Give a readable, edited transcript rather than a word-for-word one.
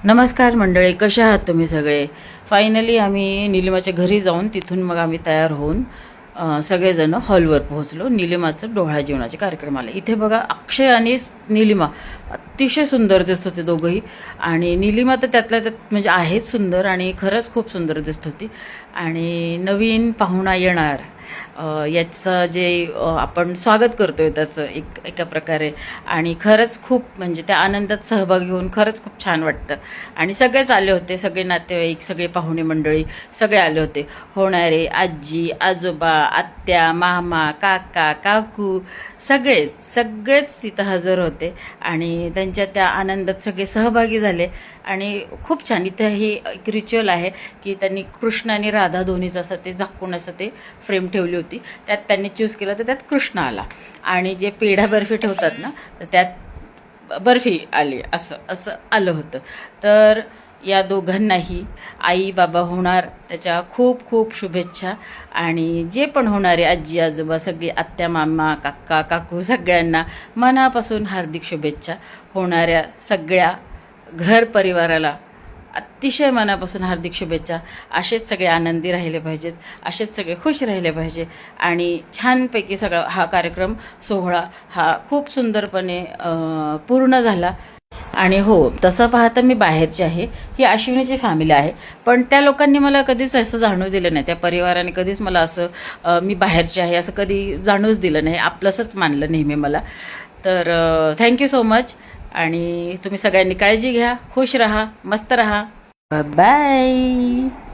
नमस्कार मंडळी, कशा आहात तुम्ही सगळे. फायनली आम्ही निलिमाच्या घरी जाऊन तिथून मग आम्ही तयार होऊन सगळेजण हॉलवर पोहोचलो निलिमाचं डोहाळे जेवणाच्या कार्यक्रमाला. इथे बघा, अक्षय आणि निलिमा अतिशय सुंदर दिसत होते दोघंही. आणि निलिमा तर त्यातल्या त्यात म्हणजे आहेच सुंदर आणि खरंच खूप सुंदर दिसत होती. आणि नवीन पाहुणा येणार याचं जे आपण स्वागत करतोय त्याचं एका प्रकारे. आणि खरंच खूप म्हणजे त्या आनंदात सहभागी होऊन खरंच खूप छान वाटतं. आणि सगळेच आले होते, सगळे नातेवाईक, सगळे पाहुणे मंडळी सगळे आले होते. होणारे आजी आजोबा, आत्या, मामा, काका, काकू सगळेच तिथं हजर होते. आणि त्यांच्या त्या आनंदात सगळे सहभागी झाले. आणि खूप छान. इथं ही एक रिच्युअल आहे की त्यांनी कृष्ण आणि राधा दोन्हीचं असं ते झाकून असं ते फ्रेम ठेवली होती. त्यात त्यांनी चूज केलं तर त्यात कृष्ण आला. आणि जे पेढा बर्फी ठेवतात ना, तर त्यात बर्फी आली, असं असं आलं होतं. तर या दोघांनाही आई बाबा होणार त्याच्या खूप खूप शुभेच्छा. आणि जे पण होणारे आजी आजोबा, सगळी आत्या मामा, काका काकू, सगळ्यांना मनापासून हार्दिक शुभेच्छा. होणाऱ्या सगळ्या घर परिवाराला अतिशय मनापासून हार्दिक शुभेच्छा. असेच सगळे आनंदी राहिले पाहिजेत, असेच सगळे खुश राहिले पाहिजे. आणि छानपैकी सगळा हा कार्यक्रम सोहळा हा खूप सुंदरपणे पूर्ण झाला. आणि हो, तसं पाहता मी बाहेरची आहे, ही अश्विनीची फॅमिली आहे. पण त्या लोकांनी मला कधीच असं जाणवू दिलं नाही, त्या परिवाराने कधीच मला असं मी बाहेरची आहे असं कधी जाणूच दिलं नाही. आपलंसंच मानलं नेहमी मला. तर थँक्यू सो मच. आणि तुम्ही सगळ्यांनी काळजी घ्या, खुश राहा, मस्त राहा. बाय.